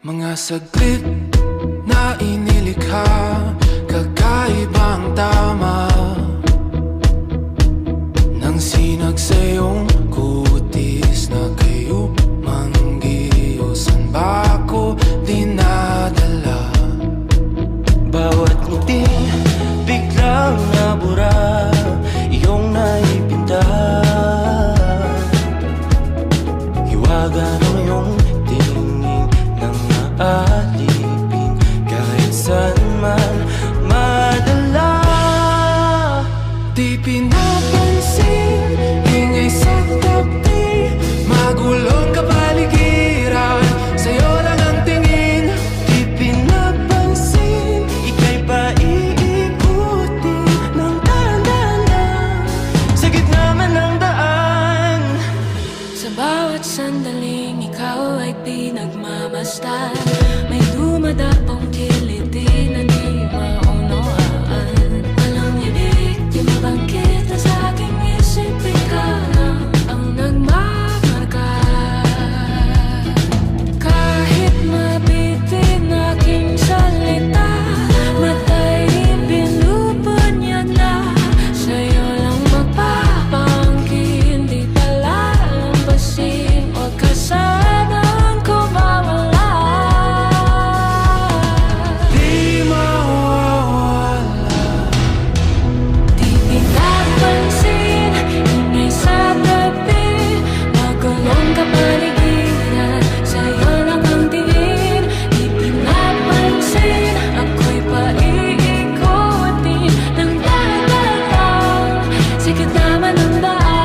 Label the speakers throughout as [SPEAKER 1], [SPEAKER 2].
[SPEAKER 1] Mga saglit na inilikha, kakaibang tama nang sinag sa iyong kutis na kayo manggiyosan ba ako dinadala?
[SPEAKER 2] Bawat ngiti biglang nabura, iyong naipinta. Hiwaga ng iyong tingin nang naalipin kahit saan man madala.
[SPEAKER 1] Di pinapansin, ingay sa tabi, magulong kapaligiran, sa'yo lang ang tingin.
[SPEAKER 2] Di pinapansin, ika'y paiikutin ng dahan-dahan sa gitna man ng daan.
[SPEAKER 3] Sa bawat sandaling ikaw ay pinagmamasdan, may dumadapong kiliti na di maunawaan. Walang ibig, di mabangkit na sa aking isip, ikaw lang ang nagmamarka. Kahit mabitin aking salita, matay pinupunya na, sa'yo lang magpapangkin, di palalampasin, huwag ka sanang kumawala.
[SPEAKER 1] Di mawawala.
[SPEAKER 3] Di pinapansin, ingay sa tabi, magulong kapaligiran, sa'yo lang ang tingin. Di pinapansin, ako'y paiikutin ng dahan-dahan sa gitna man ng daan.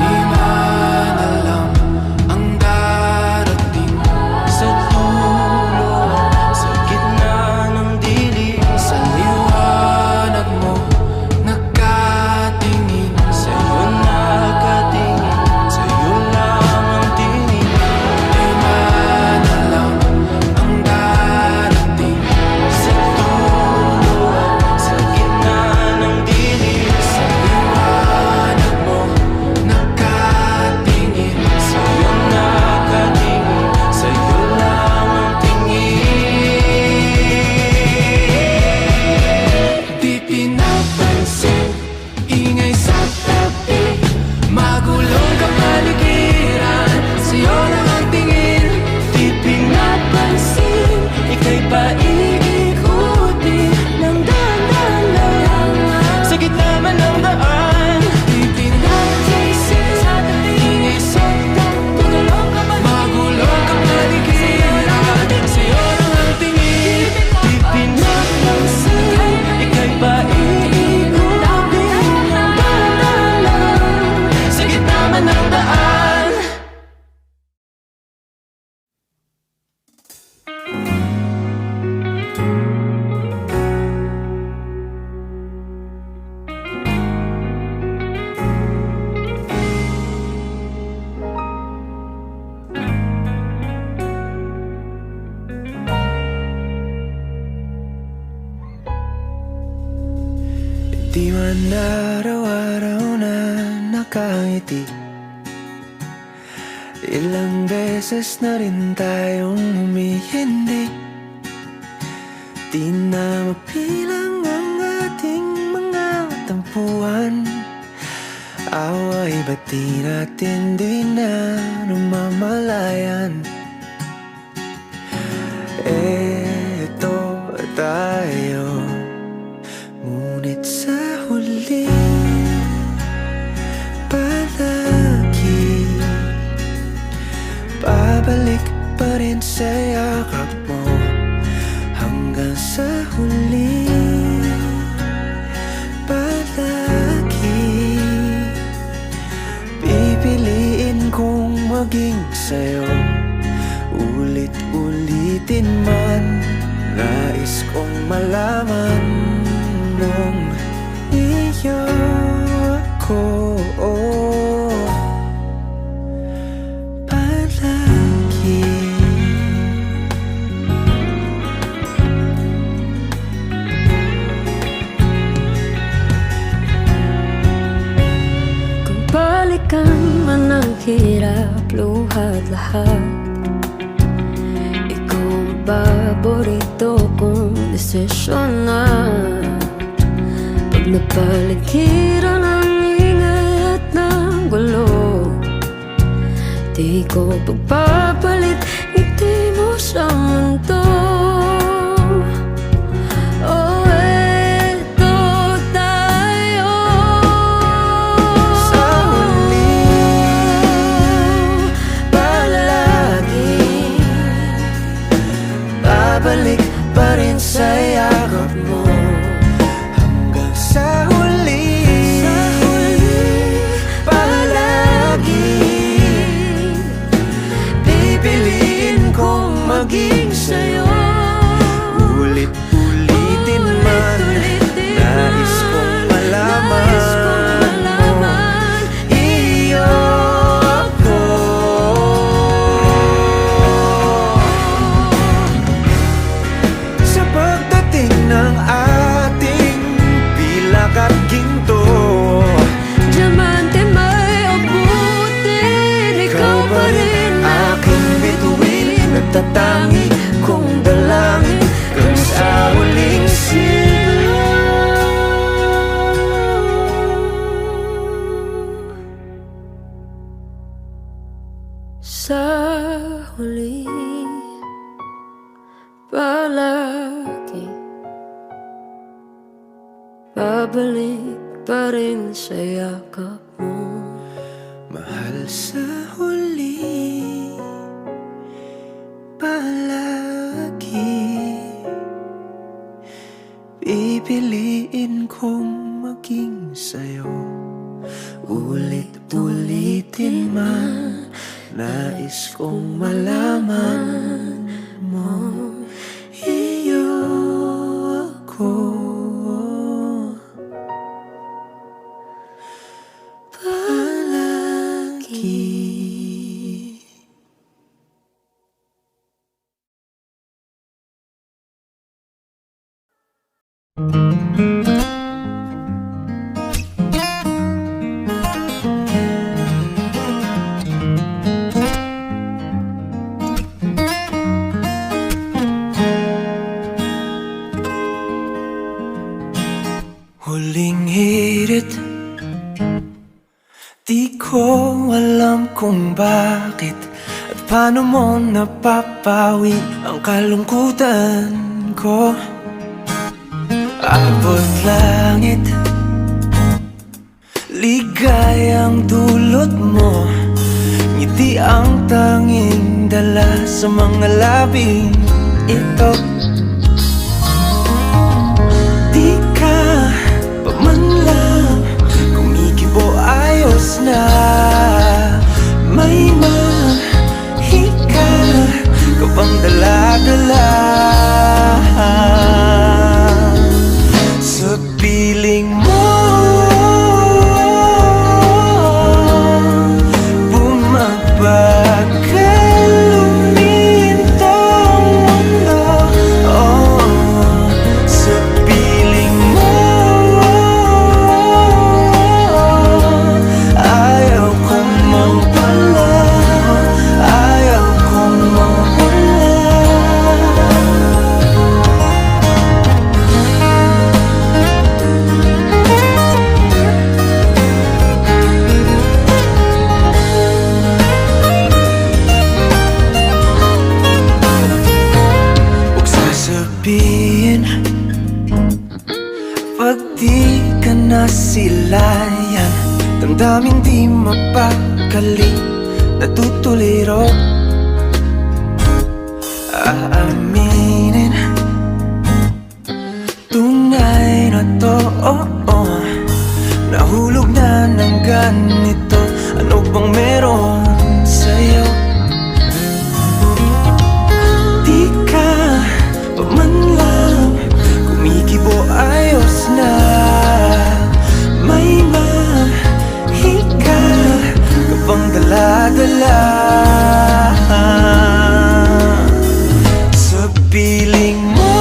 [SPEAKER 1] Di man alam ang darating
[SPEAKER 2] Sa dulo, sa gitna ng dilim,
[SPEAKER 1] sa liwanag mo, nakatingin
[SPEAKER 2] sa'yo nakatingin, sa'yo lang ang tingin.
[SPEAKER 1] Di man alam ang darating
[SPEAKER 2] Sa dulo, sa gitna ng dilim,
[SPEAKER 1] sa liwanag mo, nakatingin
[SPEAKER 2] sa'yo nakatingin, sa'yo lang ang tingin.
[SPEAKER 1] Di pinapansin, ingay sa tabi, magulong kapaligiran, sa'yo lang ang tingin.
[SPEAKER 2] Di pinapansin, ika'y paiikutin ng dahan-dahan sa gitna man ng daan.
[SPEAKER 1] Di pinapansin, ingay sa tabi, magulong kapaligiran, sa'yo lang ang tingin.
[SPEAKER 2] Di pinapansin, ika'y paiikutin ng dahan-dahan sa gitna man ng daan.
[SPEAKER 4] Di man araw-araw na nakangiti, ilang beses na rin tayong humihindi. Di na mapilang ang ating mga tampuhan, away ba't di natin di na namamalayan? Eto tayo, ngunit sa huli palagi pabalik pa rin sa yakap mo hanggang sa huli. Palagi pipiliin kong maging sa'yo, ulit-ulitin man, nais kong malaman nung iyo ako.
[SPEAKER 3] luhat lahat. Ikaw ang paborito kong desisyon na. Pag napaligiran ang ingay at ng gulo, di ko pagpapalit ngiti mo sa mundo. Oh, eto tayo
[SPEAKER 4] Sa huli, palagi babalik pa rin sa yakap mo. Hanggang sa huli, palagi pipiliin kong maging sa'yo. Ulit-ulitin man, nais kong malaman iyo ako. Sa pagdating ng ating pilak at ginto,
[SPEAKER 3] Diamante may abutin, ikaw pa rin
[SPEAKER 4] aking bituin, nagtatangi kong dalangin kung sa huling siglo.
[SPEAKER 3] sa huli. Palagi babalik pa rin sa yakap mo.
[SPEAKER 4] Mahal, sa huli, palagi pipiliin kong maging sa'yo. Ulit-ulitin man, nais kong malaman mo iyo ako. Palagi. Huling hirit, di ko alam kung bakit at paano mo napapawi ang kalungkutan ko. Abot langit, ligayang dulot mo, ngiti ang tanging dala sa mga labing ito. Di ka pa man lang kumikibo, ayos na. May mahika ka bang dala-dala sa piling mo? Bumabagal lumintang mundo, oh, sa piling mo. Ayaw kong mawala, ayaw kong mawala. Huwag sasabihin pag di ka nasilayan, damdaming di mapakali, natutuliro. Aaminin, tunay na to, oh, oh. Nahulog na ng ganito, ano bang meron sa'yo? Di ka pa man lang kumikibo, ayos na. May mahika ka bang dala-dala sa piling mo?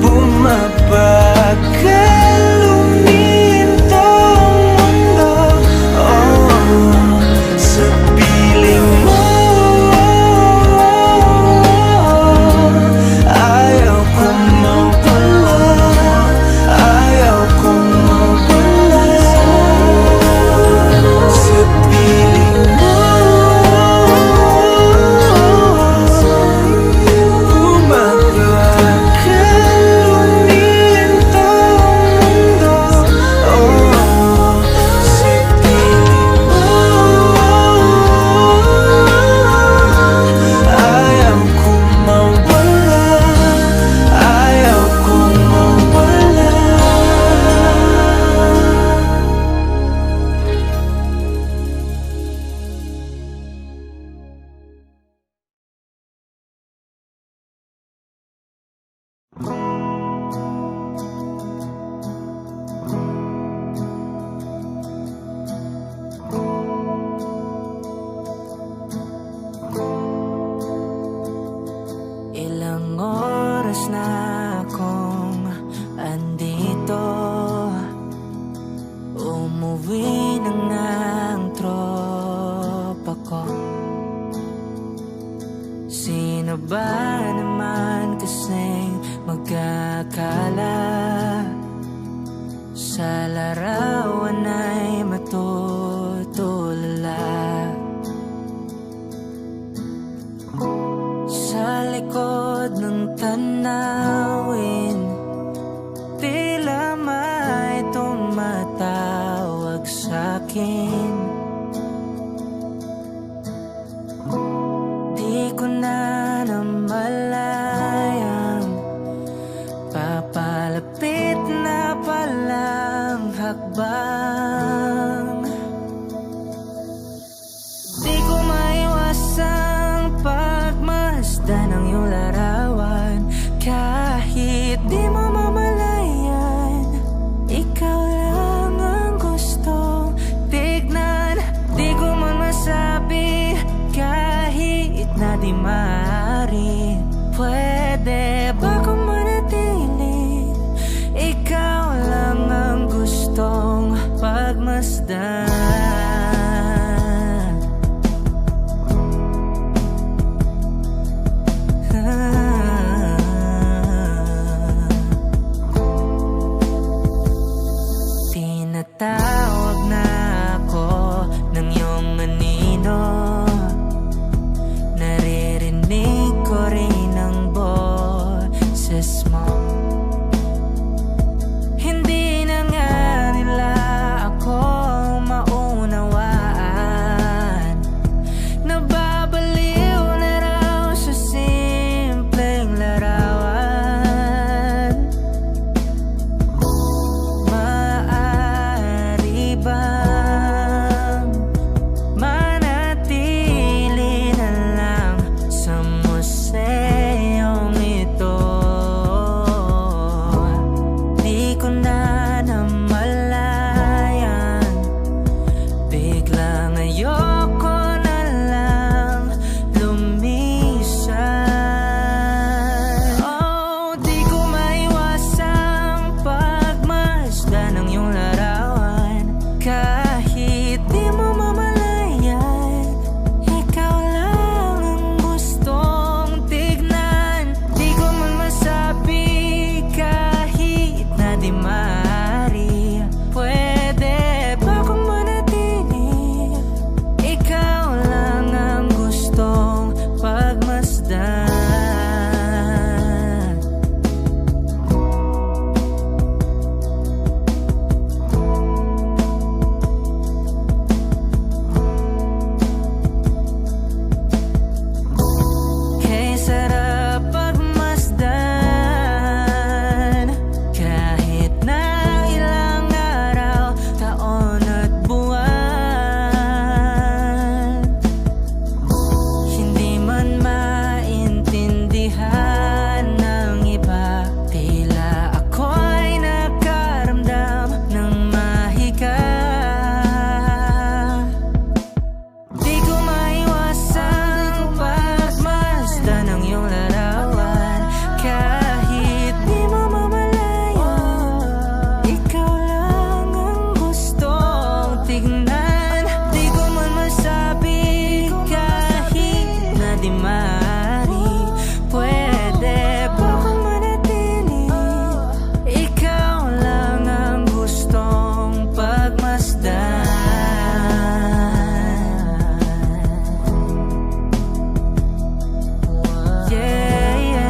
[SPEAKER 4] Bumabagal lumintang mundo,
[SPEAKER 2] Uuwi na nga ang tropa ko. Sino ba naman kasing magkakala sa larawan ay matutulala? Sa likod ng tanawin, tila may tumatawag sa'kin. Di ko na namalayang papalapit na palang hakbang. Di ko maiwasang pagmasdan ng iyong larawan. Kahit di mo mamalayan, ikaw lang ang gustong tignan. Di ko man masabi kahit na di maaari. Pwede ba kung manatili? Ikaw lang ang gustong pagmasdan. Tinatawag na ako ng iyong anino. Naririnig ko rin ang boses mo. Hindi na nga nila ako maunawaan. Nababaliw na raw sa simpleng larawan. Maaari bang manatili na lang sa museyong ito? Di ko na namalayan, biglang ayoko na lang lumisan. Oh, di ko maiwasang pagmasdan ng iyong larawan. Kahit di mo mamalayan, ikaw lang ang gustong tignan. Di ko man masabi kahit na di maaari. Pwede ba kung manatili? Ikaw lang ang gustong pagmasdan. Kay sarap pagmasdan, kahit na ilang araw, taon at buwan. Hindi man maintindihan ng iba, tila ako'y nakaramdam ng mahika. Di ko maiwasang pagmasdan ng iyong larawan. Kahit di mo mamalayan, ikaw lang ang gustong tignan. Di ko man masabi kahit na di maaari. Pwede ba kung manatili? Ikaw lang ang gustong pagmasdan. Yeah, yeah.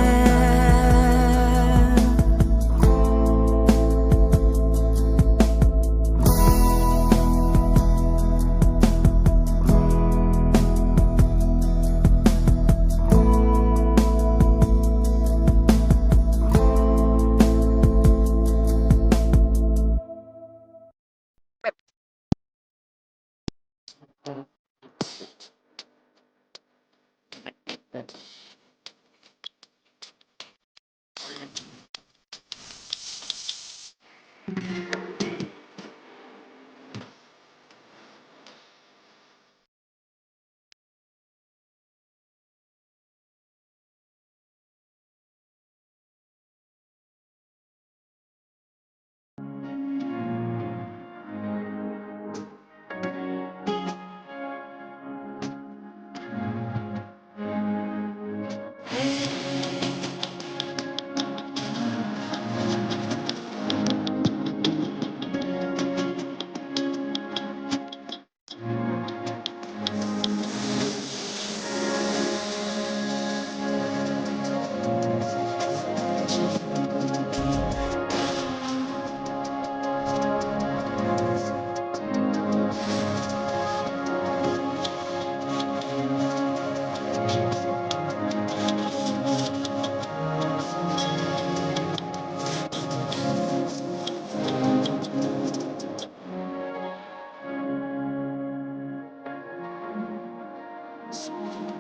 [SPEAKER 1] Records.